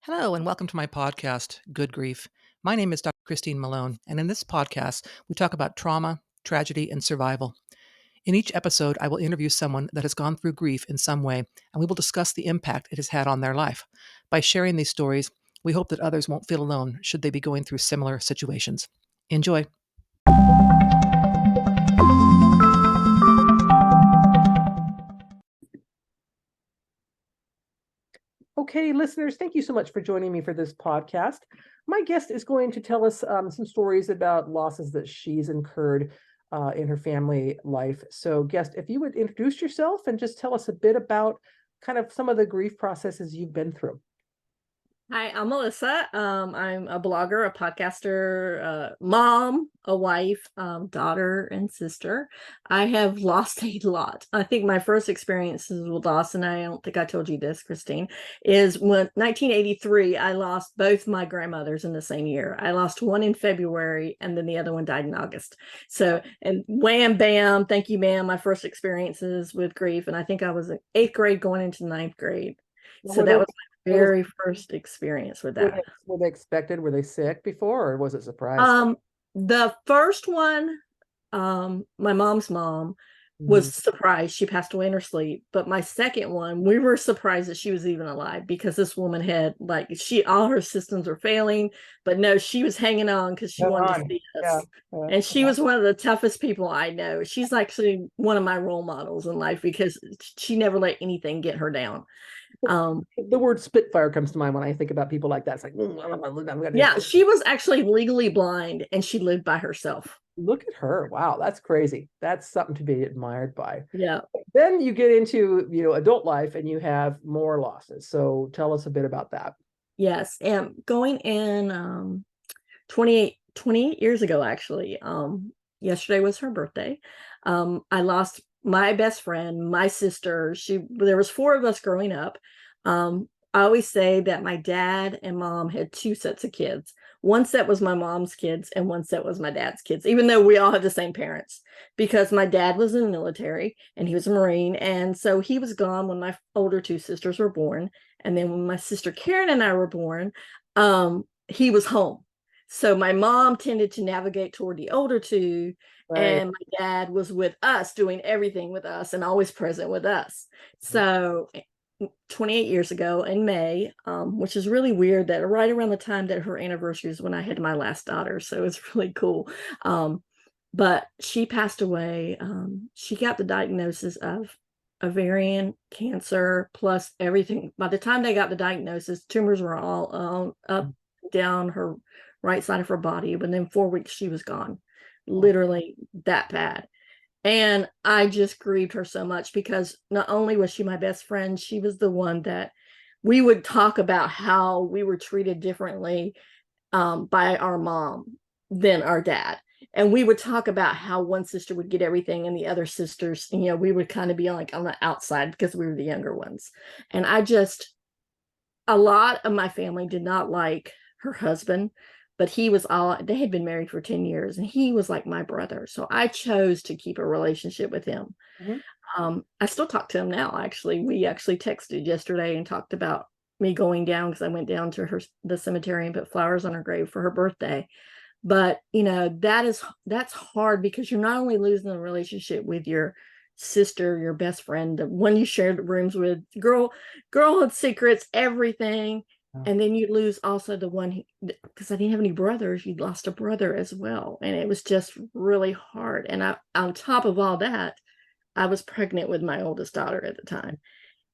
Hello, and welcome to my podcast, Good Grief. My name is Dr. Christine Malone, and in this podcast, we talk about trauma, tragedy, and survival. In each episode, I will interview someone that has gone through grief in some way, and we will discuss the impact it has had on their life. By sharing these stories, we hope that others won't feel alone should they be going through similar situations. Enjoy. Okay, listeners, thank you so much for joining me for this podcast. My guest is going to tell us some stories about losses that she's incurred in her family life. So, guest, if you would introduce yourself and just tell us a bit about kind of some of the grief processes you've been through. Hi, I'm Melissa. I'm a blogger, a podcaster, mom, a wife, daughter, and sister. I have lost a lot. I think my first experiences with loss, and I don't think I told you this, Christine, is when 1983, I lost both my grandmothers in the same year. I lost one in February, and then the other one died in August. So, and wham, bam, thank you, ma'am. My first experiences with grief, and I think I was in 8th grade going into 9th grade. So that was very first experience with that. Were they expected? Were they sick before, or was it a surprise? The first one, my mom's mom was surprised. She passed away in her sleep. But my second one, we were surprised that she was even alive, because this woman had all her systems were failing, but no, she was hanging on because she wanted to see us. And she was one of the toughest people I know. She's actually one of my role models in life because she never let anything get her down. The word Spitfire comes to mind when I think about people like that. It's like, yeah, she was actually legally blind, and she lived by herself. Look at her. Wow, that's crazy. That's something to be admired by. Yeah. Then you get into, adult life and you have more losses. So tell us a bit about that. Yes. And going in 28 years ago, actually, yesterday was her birthday. I lost my best friend, my sister. There was 4 of us growing up. I always say that my dad and mom had 2 sets of kids. One set was my mom's kids and one set was my dad's kids, even though we all had the same parents, because my dad was in the military and he was a Marine. And so he was gone when my older 2 sisters were born. And then when my sister Karen and I were born, he was home. So my mom tended to navigate toward the older 2, right, and my dad was with us, doing everything with us and always present with us. So 28 years ago in May, which is really weird, that right around the time that her anniversary is when I had my last daughter. So it's really cool. But she passed away. She got the diagnosis of ovarian cancer plus everything. By the time they got the diagnosis, tumors were all up, down her right side of her body. But then 4 weeks, she was gone, literally that bad. And I just grieved her so much, because not only was she my best friend, she was the one that we would talk about how we were treated differently by our mom than our dad. And we would talk about how one sister would get everything and the other sisters, we would kind of be on the outside because we were the younger ones. And a lot of my family did not like her husband, but they had been married for 10 years and he was like my brother. So I chose to keep a relationship with him. I still talk to him now. Actually, we actually texted yesterday and talked about me going down, because I went down to the cemetery and put flowers on her grave for her birthday. But that's hard, because you're not only losing the relationship with your sister, your best friend, the one you shared rooms with, girlhood secrets, everything. And then you lose also the one, because I didn't have any brothers, you lost a brother as well. And it was just really hard. And on top of all that, I was pregnant with my oldest daughter at the time.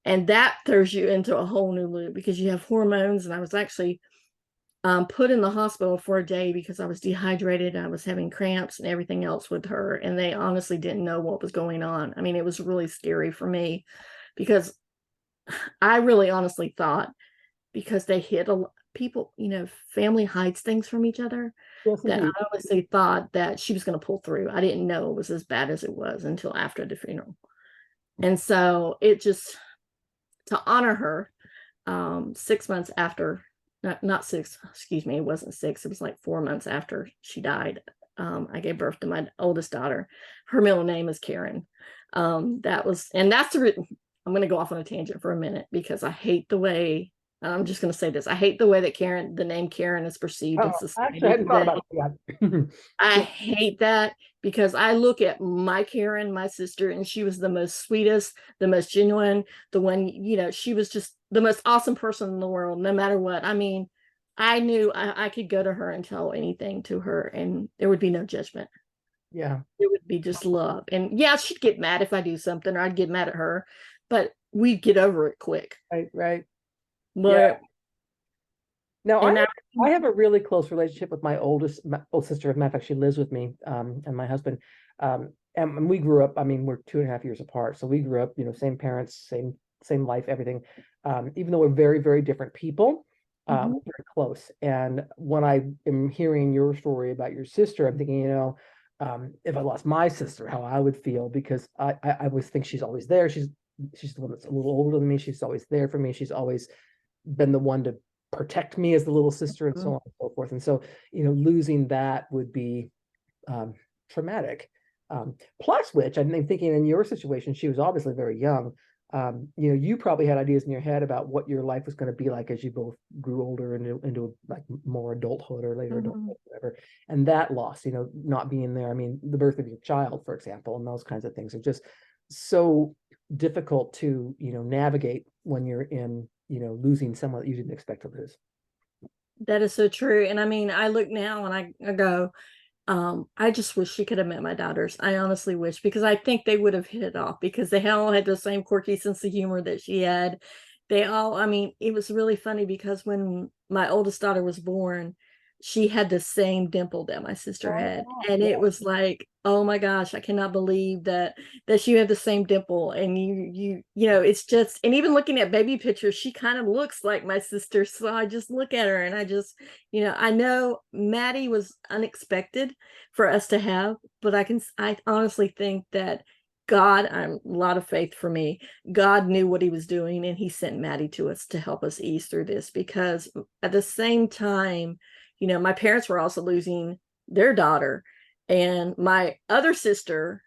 And that throws you into a whole new loop, because you have hormones. And I was actually put in the hospital for a day because I was dehydrated. I was having cramps and everything else with her. And they honestly didn't know what was going on. I mean, it was really scary for me, because I really honestly thought, because they hid people, family hides things from each other. Yes, that I honestly thought that she was going to pull through. I didn't know it was as bad as it was until after the funeral. And so to honor her, 6 months after, not 6, excuse me, it wasn't 6, it was like 4 months after she died, I gave birth to my oldest daughter. Her middle name is Karen. I'm going to go off on a tangent for a minute, because I hate the way I'm just going to say this. I hate the way that the name Karen is perceived in Oh, actually, I society hadn't thought today. about that. I Yeah. hate that because I look at my Karen, my sister, and she was the most sweetest, the most genuine, the one, she was just the most awesome person in the world, no matter what. I mean, I knew I could go to her and tell anything to her, and there would be no judgment. Yeah. It would be just love. And yeah, she'd get mad if I do something, or I'd get mad at her, but we'd get over it quick. Right. Right. Yeah. But, Now and I, I have a really close relationship with my old sister. As a matter of fact, she lives with me, and my husband. And we grew up, I mean, we're 2.5 years apart. So we grew up, same parents, same life, everything. Even though we're very, very different people, Mhm. we're very close. And when I am hearing your story about your sister, I'm thinking, if I lost my sister, how I would feel, because I always think she's always there. She's the one that's a little older than me. She's always there for me. She's always been the one to protect me as the little sister, and so on and so forth. And so, losing that would be um, traumatic. Plus, which I'm thinking in your situation, she was obviously very young. You probably had ideas in your head about what your life was going to be like as you both grew older into like more adulthood or later Mhm. adulthood, whatever. And that loss, not being there. I mean, the birth of your child, for example, and those kinds of things are just so difficult to, navigate when you're in, losing someone that you didn't expect to lose. That is so true. And I mean, I look now and I go, I just wish she could have met my daughters. I honestly wish, because I think they would have hit it off, because they all had the same quirky sense of humor that she had. I mean, it was really funny because when my oldest daughter was born, she had the same dimple that my sister Oh, had. And yeah. it was like, oh my gosh, I cannot believe that you have the same dimple. And it's just, and even looking at baby pictures, she kind of looks like my sister. So I just look at her and I know Maddie was unexpected for us to have, but I honestly think that God, I'm a lot of faith for me. God knew what he was doing, and he sent Maddie to us to help us ease through this, because at the same time, my parents were also losing their daughter, and my other sister,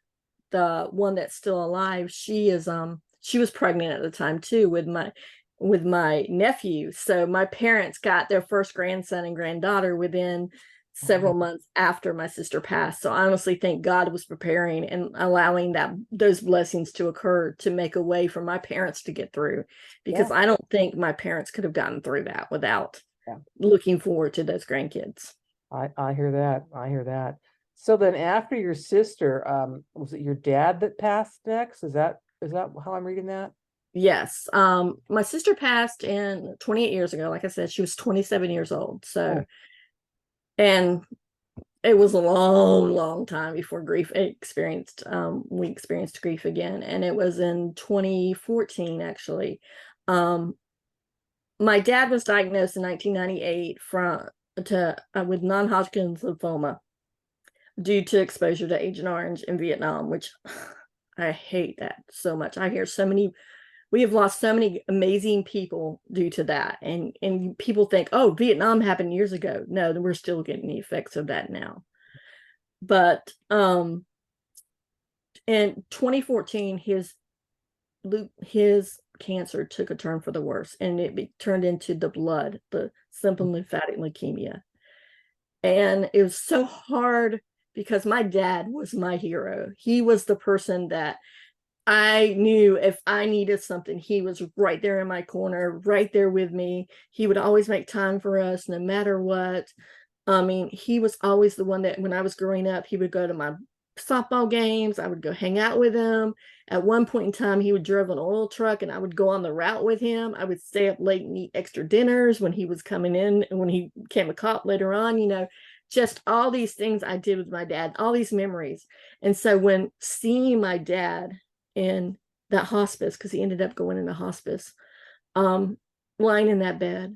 the one that's still alive, she was pregnant at the time too, with my nephew. So my parents got their first grandson and granddaughter within several months after my sister passed. So I honestly think God was preparing and allowing those blessings to occur to make a way for my parents to get through, Yeah. because I don't think my parents could have gotten through that without Yeah. looking forward to those grandkids. I hear that. I hear that. So then after your sister, was it your dad that passed next? Is that how I'm reading that? Yes. My sister passed in 28 years ago. Like I said, she was 27 years old. So, Oh, and it was a long, long time before we experienced grief again. And it was in 2014, actually. Um, my dad was diagnosed in 1998 with non-Hodgkin's lymphoma due to exposure to Agent Orange in Vietnam, which I hate that so much. We have lost so many amazing people due to that. And people think, oh, Vietnam happened years ago. No, we're still getting the effects of that now. But in 2014, his cancer took a turn for the worse, and turned into the simple lymphatic leukemia. And it was so hard because my dad was my hero. He was the person that I knew if I needed something, he was right there in my corner, right there with me. He would always make time for us no matter what. I mean, he was always the one that when I was growing up, he would go to my softball games. I would go hang out with him. At one point in time, he would drive an oil truck and I would go on the route with him. I would stay up late and eat extra dinners when he was coming in and when he became a cop later on, just all these things I did with my dad, all these memories. And so when seeing my dad in that hospice, because he ended up going into hospice, um, lying in that bed,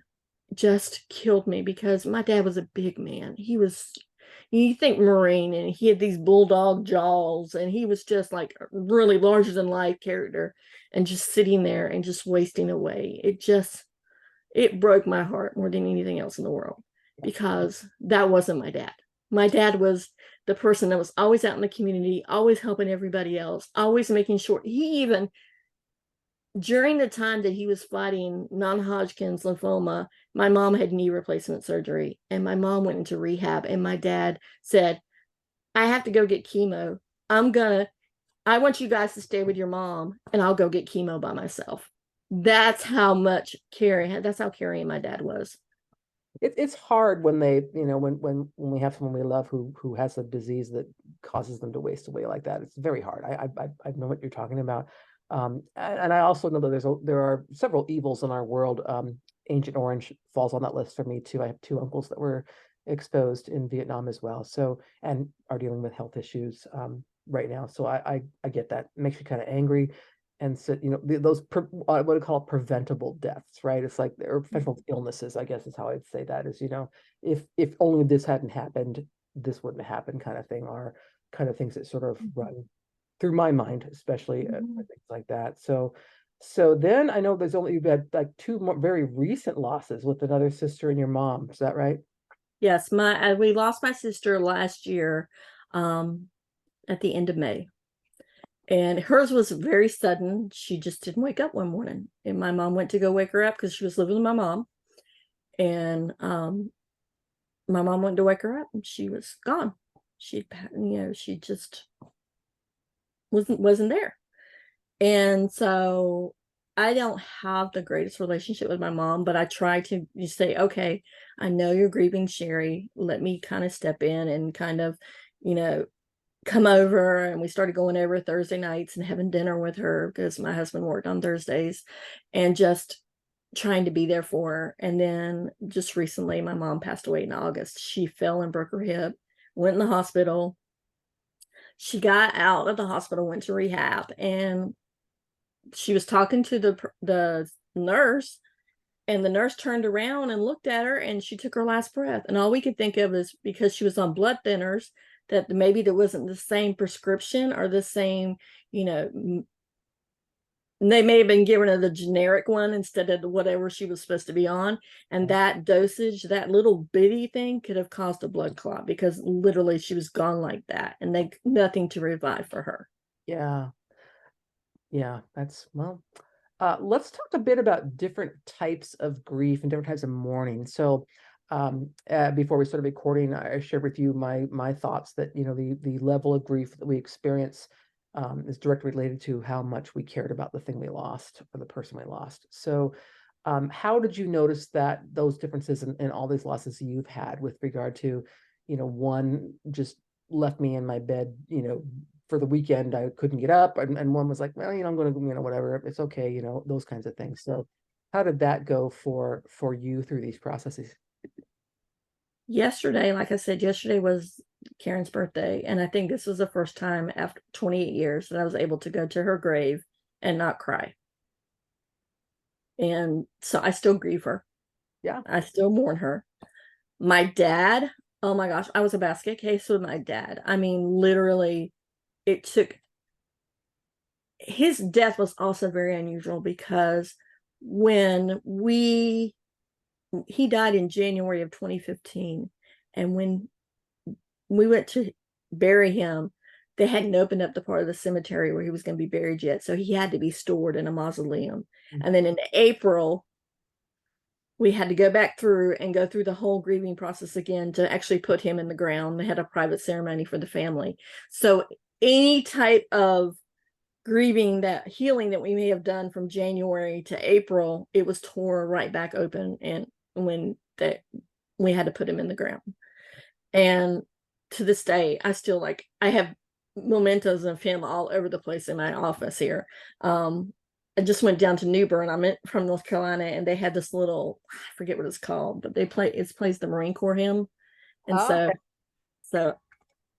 just killed me, because my dad was a big man. You think Marine, and he had these bulldog jaws, and he was just like a really larger than life character, and just sitting there and just wasting away. It broke my heart more than anything else in the world, because that wasn't my dad. My dad was the person that was always out in the community, always helping everybody else, always making sure. during the time that he was fighting non-Hodgkin's lymphoma, my mom had knee replacement surgery, and my mom went into rehab, and my dad said, I have to go get chemo. I want you guys to stay with your mom, and I'll go get chemo by myself. That's how much caring, that's how caring my dad was. It's hard when they, when we have someone we love who has a disease that causes them to waste away like that. It's very hard. I know what you're talking about. And I also know that there are several evils in our world. Agent Orange falls on that list for me too. I have two uncles that were exposed in Vietnam as well, so, and are dealing with health issues right now. So I get that. It makes you kind of angry. And so, those what I call preventable deaths, right? It's like, or preventable illnesses, I guess is how I'd say that is, if only this hadn't happened, this wouldn't have happened, kind of thing, are kind of things that sort of run through my mind, especially things like that. So then I know you've had like two very recent losses with another sister and your mom. Is that right? Yes, we lost my sister last year, at the end of May. And hers was very sudden. She just didn't wake up one morning. And my mom went to go wake her up because she was living with my mom. And my mom went to wake her up, and she was gone. She just wasn't there. And so I don't have the greatest relationship with my mom, but I try to just say, okay, I know you're grieving, Sherry. Let me kind of step in and kind of, come over. And we started going over Thursday nights and having dinner with her because my husband worked on Thursdays, and just trying to be there for her. And then just recently, my mom passed away in August. She fell and broke her hip, went in the hospital. She got out of the hospital, went to rehab, and she was talking to the nurse, and the nurse turned around and looked at her, and she took her last breath. And all we could think of is, because she was on blood thinners, that maybe there wasn't the same prescription or the same, they may have been giving her the generic one instead of whatever she was supposed to be on. And that dosage, that little bitty thing, could have caused a blood clot, because literally she was gone like that, and nothing to revive for her. Yeah. Yeah, let's talk a bit about different types of grief and different types of mourning. So, before we started recording, I shared with you my thoughts that, the level of grief that we experience is directly related to how much we cared about the thing we lost or the person we lost. So, how did you notice those differences in all these losses you've had with regard to, one just left me in my bed, for the weekend, I couldn't get up, and one was like, well, I'm going to, whatever, it's okay, those kinds of things. So how did that go for you through these processes? Yesterday, like I said, yesterday was Karen's birthday, and I think this was the first time after 28 years that I was able to go to her grave and not cry. And so I still grieve her. Yeah. I still mourn her. My dad, oh my gosh, I was a basket case with my dad. I mean, literally, his death was also very unusual, because when he died in January of 2015, and when we went to bury him, they hadn't opened up the part of the cemetery where he was going to be buried yet, so he had to be stored in a mausoleum. And then in April, we had to go back through the whole grieving process again to actually put him in the ground. They had a private ceremony for the family. So any type of grieving, that healing that we may have done from January to April, it was tore right back open, and when we had to put him in the ground. And to this day, I have mementos of him all over the place in my office here. I just went down to New Bern. I'm from North Carolina, and they had this little, I forget what it's called, but it plays the Marine Corps hymn. And so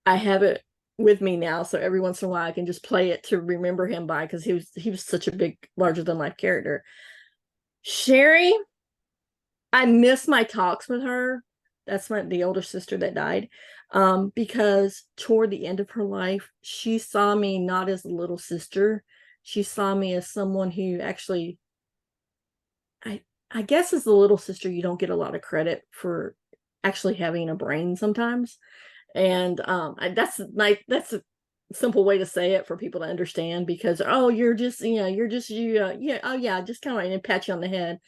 I have it with me now. So every once in a while I can just play it to remember him by, because he was such a big, larger than life character. Sherry, I miss my talks with her. That's the older sister that died. Because toward the end of her life, she saw me not as a little sister. She saw me as someone who actually, I guess as the little sister, you don't get a lot of credit for actually having a brain sometimes. And that's simple way to say it for people to understand, because, oh, you're just, you're just you, yeah, oh yeah, just kind of like pat you on the head.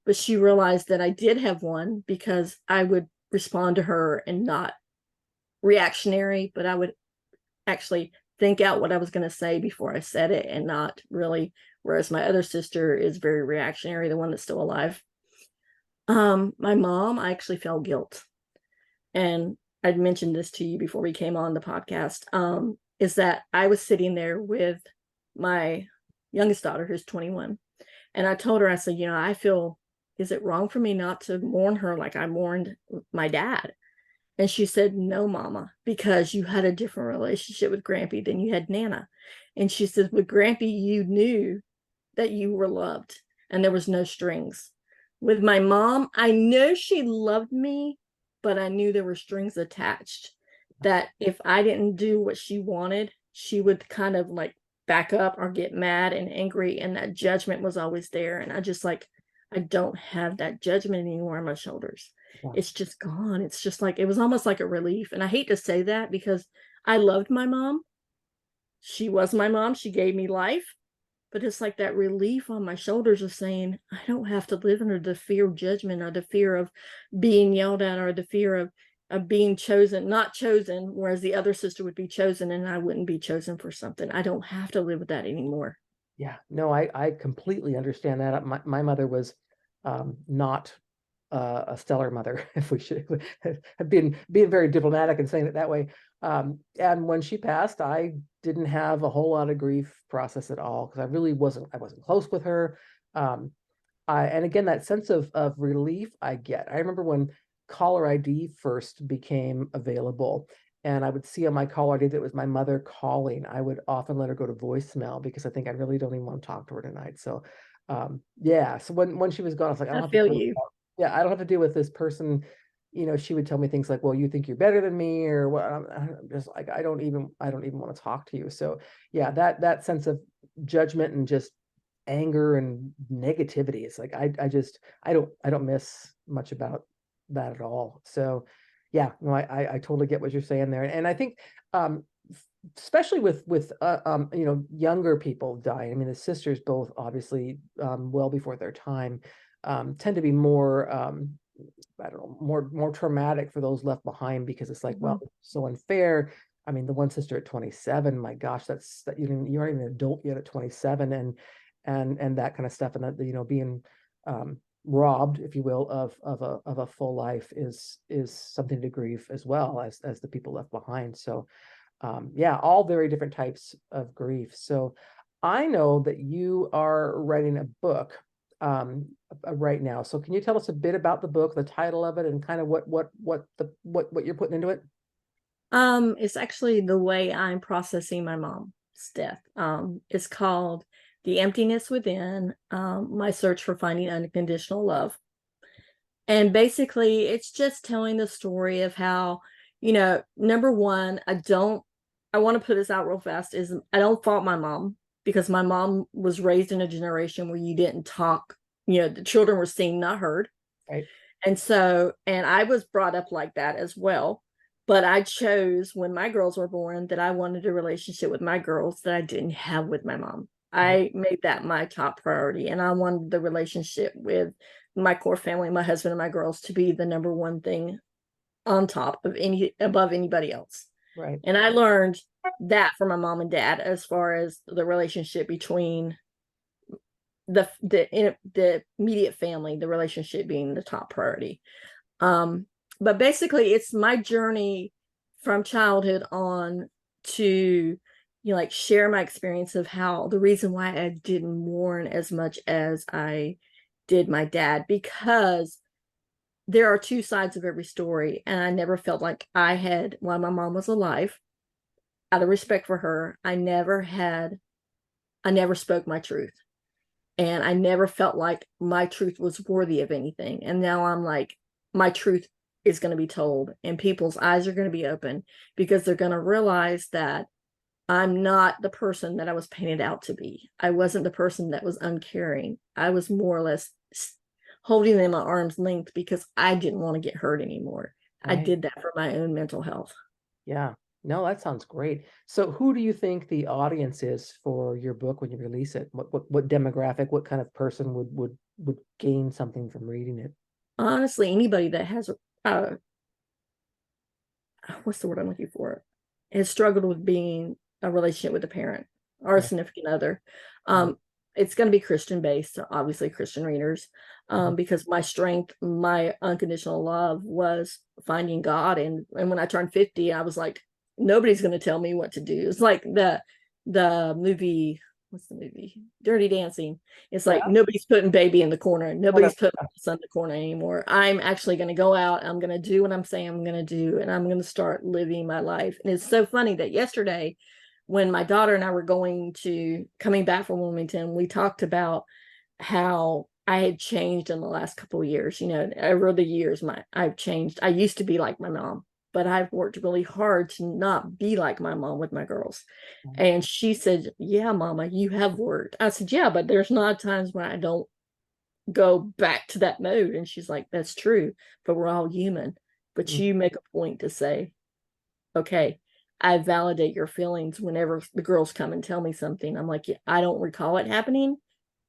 But she realized that I did have one, because I would respond to her and not reactionary, but I would actually think out what I was going to say before I said it, and not really. Whereas my other sister is very reactionary, the one that's still alive. My mom, I actually felt guilt. And I'd mentioned this to you before we came on the podcast, is that I was sitting there with my youngest daughter, who's 21. And I told her, I said, I feel, is it wrong for me not to mourn her like I mourned my dad? And she said, no, Mama, because you had a different relationship with Grampy than you had Nana. And she says, with Grampy, you knew that you were loved and there was no strings. With my mom, I know she loved me, but I knew there were strings attached, that if I didn't do what she wanted, she would kind of like back up or get mad and angry. And that judgment was always there. And I don't have that judgment anymore on my shoulders. Yeah. It's just gone. It's just like, it was almost like a relief. And I hate to say that, because I loved my mom. She was my mom. She gave me life. But it's like that relief on my shoulders of saying, I don't have to live under the fear of judgment, or the fear of being yelled at, or the fear of being chosen, not chosen, whereas the other sister would be chosen and I wouldn't be chosen for something. I don't have to live with that anymore. Yeah, no, I completely understand that. My mother was not a stellar mother, if we should have been being very diplomatic and saying it that way. And when she passed, I didn't have a whole lot of grief process at all, because I wasn't close with her. And again, that sense of relief I get. I remember when caller ID first became available, and I would see on my caller ID that it was my mother calling. I would often let her go to voicemail, because I think I really don't even want to talk to her tonight. So yeah, so when she was gone, I was like, I don't I have to feel deal with you. yeah, I don't have to deal with this person. She would tell me things like, well, you think you're better than me, or what. I'm just like, I don't even want to talk to you. So yeah, that sense of judgment and just anger and negativity, it's like I don't miss much about that at all. So yeah, no, I totally get what you're saying there. And I think especially with younger people dying. I mean, the sisters both obviously well before their time, tend to be more I don't know, more traumatic for those left behind, because it's like, well, so unfair. I mean, the one sister at 27, my gosh, that you aren't even an adult yet at 27, and that kind of stuff, and that being robbed, if you will, of a full life is something to grieve, as well as the people left behind. So yeah, all very different types of grief. So I know that you are writing a book right now. So can you tell us a bit about the book, the title of it, and kind of what you're putting into it? It's actually the way I'm processing my mom's death. It's called The Emptiness Within, My Search for Finding Unconditional Love. And basically, it's just telling the story of how, number one, I want to put this out real fast, is I don't fault my mom, because my mom was raised in a generation where you didn't talk, the children were seen, not heard. Right. And I was brought up like that as well. But I chose, when my girls were born, that I wanted a relationship with my girls that I didn't have with my mom. I made that my top priority. And I wanted the relationship with my core family, my husband and my girls, to be the number one thing on top of above anybody else. Right. And I learned that from my mom and dad, as far as the relationship between the immediate family, the relationship being the top priority. But basically, it's my journey from childhood on to, like, share my experience of how the reason why I didn't mourn as much as I did my dad, because there are two sides of every story. And I never felt like while my mom was alive, out of respect for her, I never spoke my truth. And I never felt like my truth was worthy of anything. And now I'm like, my truth is going to be told, and people's eyes are going to be open, because they're going to realize that I'm not the person that I was painted out to be. I wasn't the person that was uncaring. I was more or less holding them at arm's length, because I didn't want to get hurt anymore. Right. I did that for my own mental health. Yeah. No, that sounds great. So who do you think the audience is for your book when you release it? What demographic, what kind of person would gain something from reading it? Honestly, anybody that has what's the word I'm looking for? Has struggled with being a relationship with a parent or a Yeah. significant other. Mhm. It's going to be Christian based, obviously Christian readers, Mhm. because my strength, my unconditional love was finding God. And when I turned 50, I was like, nobody's going to tell me what to do. It's like the movie. What's the movie? Dirty Dancing. It's Yeah. like nobody's putting baby in the corner. Oh, Nobody's putting us in the corner anymore. I'm actually going to go out. I'm going to do what I'm saying I'm going to do, and I'm going to start living my life. And it's so funny that yesterday, when my daughter and I were coming back from Wilmington, we talked about how I had changed in the last couple of years. You know, over the years, I've changed. I used to be like my mom, but I've worked really hard to not be like my mom with my girls. And she said, yeah, Mama, you have worked. I said, yeah, but there's not times when I don't go back to that mode. And she's like, that's true, but we're all human. But Mhm. you make a point to say, okay, I validate your feelings whenever the girls come and tell me something. I'm like, yeah, I don't recall it happening,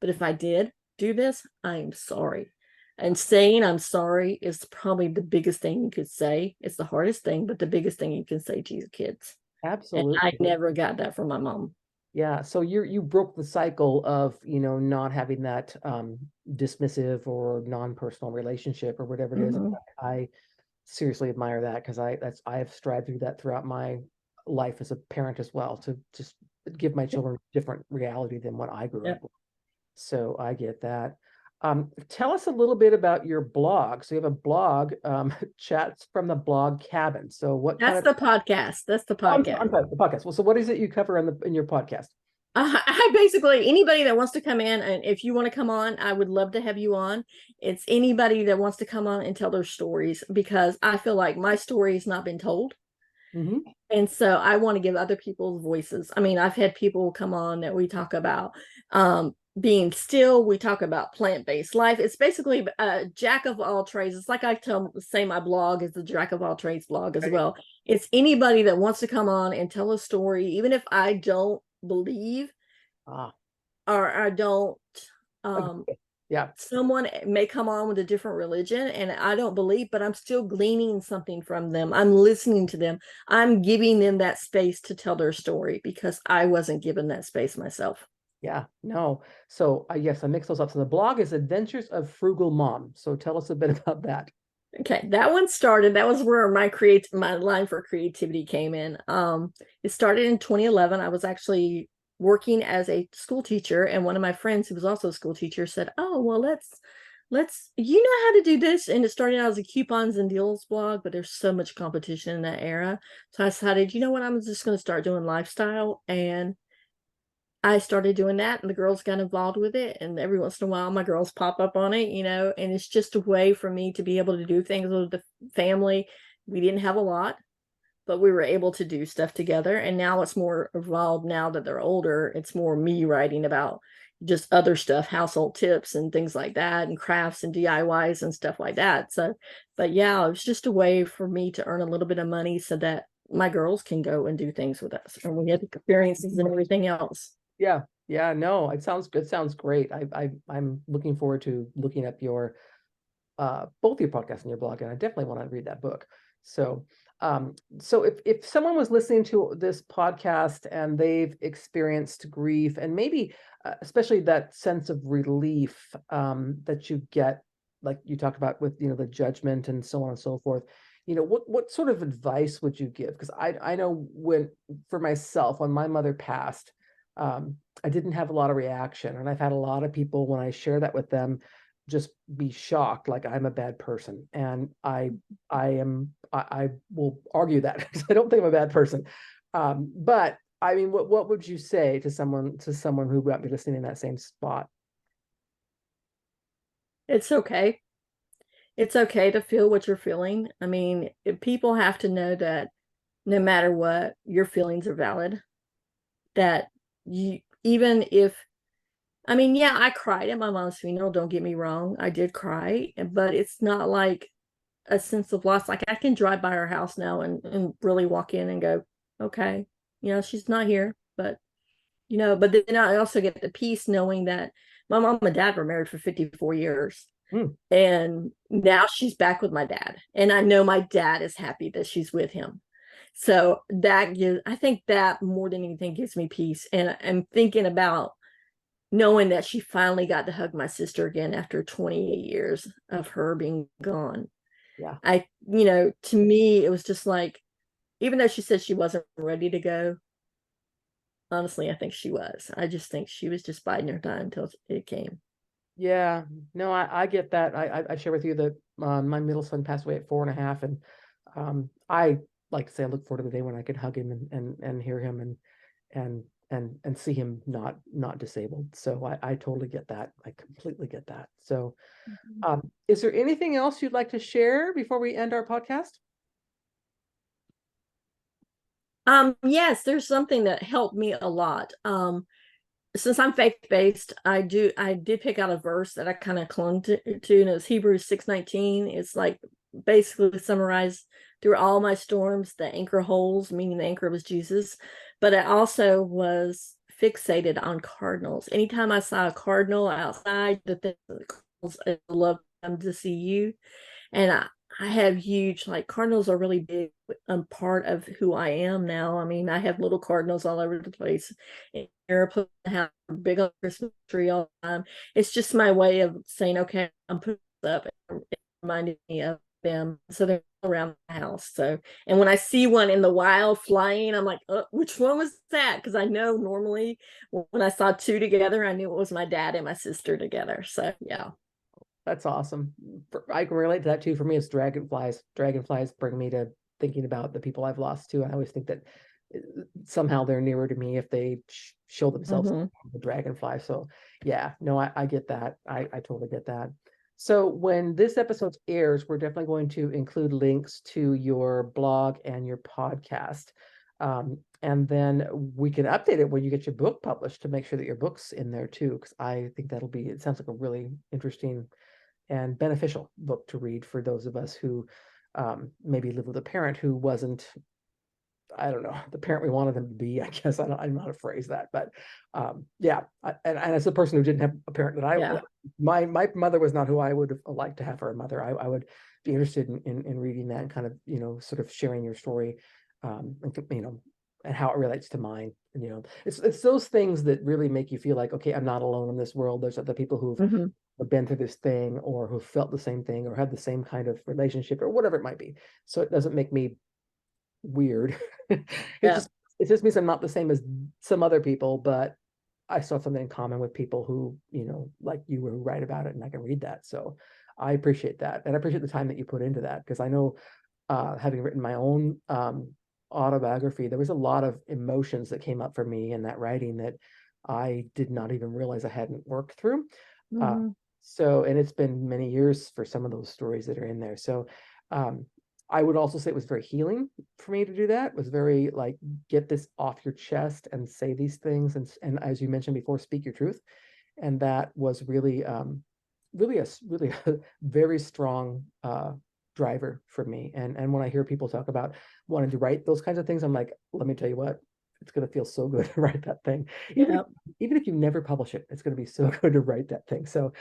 but if I did do this, I am sorry. And saying I'm sorry is probably the biggest thing you could say. It's the hardest thing, but the biggest thing you can say to your kids. And I Absolutely. never got that from my mom. Yeah. So you broke the cycle of, not having that dismissive or non-personal relationship or whatever it is. Mm-hmm. I seriously admire that because I have strived through that throughout my life as a parent as well, to just give my children a different reality than what I grew Yeah. up with. So I get that. Tell us a little bit about your blog. So you have a blog, chats from the blog cabin. So what kind That's of, the podcast. That's the oh, podcast. I'm sorry, the podcast. Well, so what is it you cover in your podcast? I basically, anybody that wants to come in, and if you want to come on, I would love to have you on. It's anybody that wants to come on and tell their stories, because I feel like my story has not been told. Hmm. And so I want to give other people's voices. I mean, I've had people come on that we talk about being still. We talk about plant-based life. It's basically a jack of all trades. It's like say my blog is the jack of all trades blog as well. It's anybody that wants to come on and tell a story, even if I don't believe, Ah, or I don't, um, okay. Yeah, someone may come on with a different religion and I don't believe, but I'm still gleaning something from them. I'm listening to them. I'm giving them that space to tell their story because I wasn't given that space myself. yeah, no. So yes, I mixed those up. So the blog is Adventures of Frugal Mom. So tell us a bit about that. Okay, that was where my line for creativity came in. It started in 2011. I was actually working as a school teacher, and one of my friends who was also a school teacher said, "Oh, well, let's you know how to do this." And it started out as a coupons and deals blog, but there's so much competition in that era. So I decided, you know what, I'm just going to start doing lifestyle. And I started doing that, and the girls got involved with it. And every once in a while, my girls pop up on it, and it's just a way for me to be able to do things with the family. We didn't have a lot, but we were able to do stuff together. And now it's more evolved. Now that they're older, it's more me writing about just other stuff, household tips and things like that, and crafts and DIYs and stuff like that. So, but yeah, it was just a way for me to earn a little bit of money so that my girls can go and do things with us, and we have experiences and everything else. Yeah, yeah, no, it sounds good. Sounds great. I'm looking forward to looking up your both your podcast and your blog, and I definitely want to read that book. So, so if someone was listening to this podcast and they've experienced grief, and maybe especially that sense of relief that you get, like you talked about with the judgment and so on and so forth, what sort of advice would you give? Because I know when for myself when my mother passed, I didn't have a lot of reaction, and I've had a lot of people when I share that with them just be shocked like I'm a bad person. And I will argue that because I don't think I'm a bad person. But I mean, what would you say to someone who might be listening in that same spot? It's okay. It's okay to feel what you're feeling. I mean, people have to know that no matter what, your feelings are valid. That you, even if, I mean, yeah, I cried at my mom's funeral. Don't get me wrong. I did cry, but it's not like a sense of loss. Like I can drive by her house now and really walk in and go, okay, she's not here, but but then I also get the peace knowing that my mom and dad were married for 54 years. And now she's back with my dad. And I know my dad is happy that she's with him. So I think that more than anything gives me peace. And I'm thinking about knowing that she finally got to hug my sister again after 28 years of her being gone. Yeah. To me, it was just like, even though she said she wasn't ready to go, honestly, I think she was. I just think she was just biding her time until it came. Yeah, no, I get that. I share with you that my middle son passed away at 4.5, and I like to say I look forward to the day when I can hug him and hear him and see him not disabled. So I totally get that. I completely get that. So, is there anything else you'd like to share before we end our podcast? Yes, there's something that helped me a lot. Since I'm faith-based, I did pick out a verse that I kind of clung to, and it was Hebrews 6:19. It's like basically summarized, through all my storms, the anchor holds, meaning the anchor was Jesus. But I also was fixated on cardinals. Anytime I saw a cardinal outside, I love them to see you. And I have huge, like, cardinals are really big part of who I am now. I mean, I have little cardinals all over the place. Put have a big on Christmas tree all the time. It's just my way of saying, okay, I'm putting this up, and reminding me of them. So they're around the house. So, and when I see one in the wild flying, I'm like, oh, which one was that? Because I know normally when I saw two together, I knew it was my dad and my sister together. So yeah. That's awesome. I can relate to that too. For me, it's dragonflies. Dragonflies bring me to thinking about the people I've lost too. I always think that somehow they're nearer to me if they show themselves the dragonfly. So yeah, no, I get that. I totally get that. So when this episode airs, we're definitely going to include links to your blog and your podcast. And then we can update it when you get your book published to make sure that your book's in there too, because I think it sounds like a really interesting and beneficial book to read for those of us who maybe live with a parent who wasn't, I don't know, the parent we wanted them to be. I guess I'm not to phrase that, but yeah. And as a person who didn't have a parent my mother was not who I would have liked to have for a mother. I would be interested in reading that and kind of sort of sharing your story, and and how it relates to mine. And it's those things that really make you feel like, okay, I'm not alone in this world. There's other people who've been through this thing, or who felt the same thing, or had the same kind of relationship, or whatever it might be. So it doesn't make me weird. it just means I'm not the same as some other people, but I still have something in common with people who, like you, who write about it, and I can read that. So I appreciate that. And I appreciate the time that you put into that, because I know, having written my own autobiography, there was a lot of emotions that came up for me in that writing that I did not even realize I hadn't worked through. So, and it's been many years for some of those stories that are in there. So, I would also say it was very healing for me to do that. It was very like, get this off your chest and say these things. And as you mentioned before, speak your truth. And that was really, really a very strong, driver for me. And when I hear people talk about wanting to write those kinds of things, I'm like, let me tell you what, it's going to feel so good to write that thing. Even if you never publish it, it's going to be so good to write that thing. So,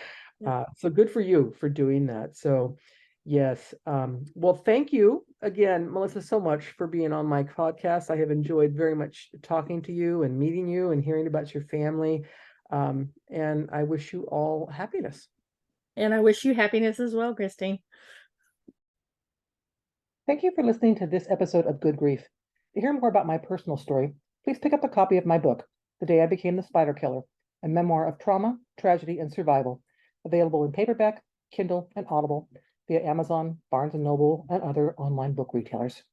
so good for you for doing that. So yes. Well, thank you again, Melissa, so much for being on my podcast. I have enjoyed very much talking to you and meeting you and hearing about your family. And I wish you all happiness. And I wish you happiness as well, Christine. Thank you for listening to this episode of Good Grief. To hear more about my personal story, please pick up a copy of my book, The Day I Became the Spider Killer, a memoir of trauma, tragedy, and survival, available in paperback, Kindle, and Audible via Amazon, Barnes & Noble, and other online book retailers.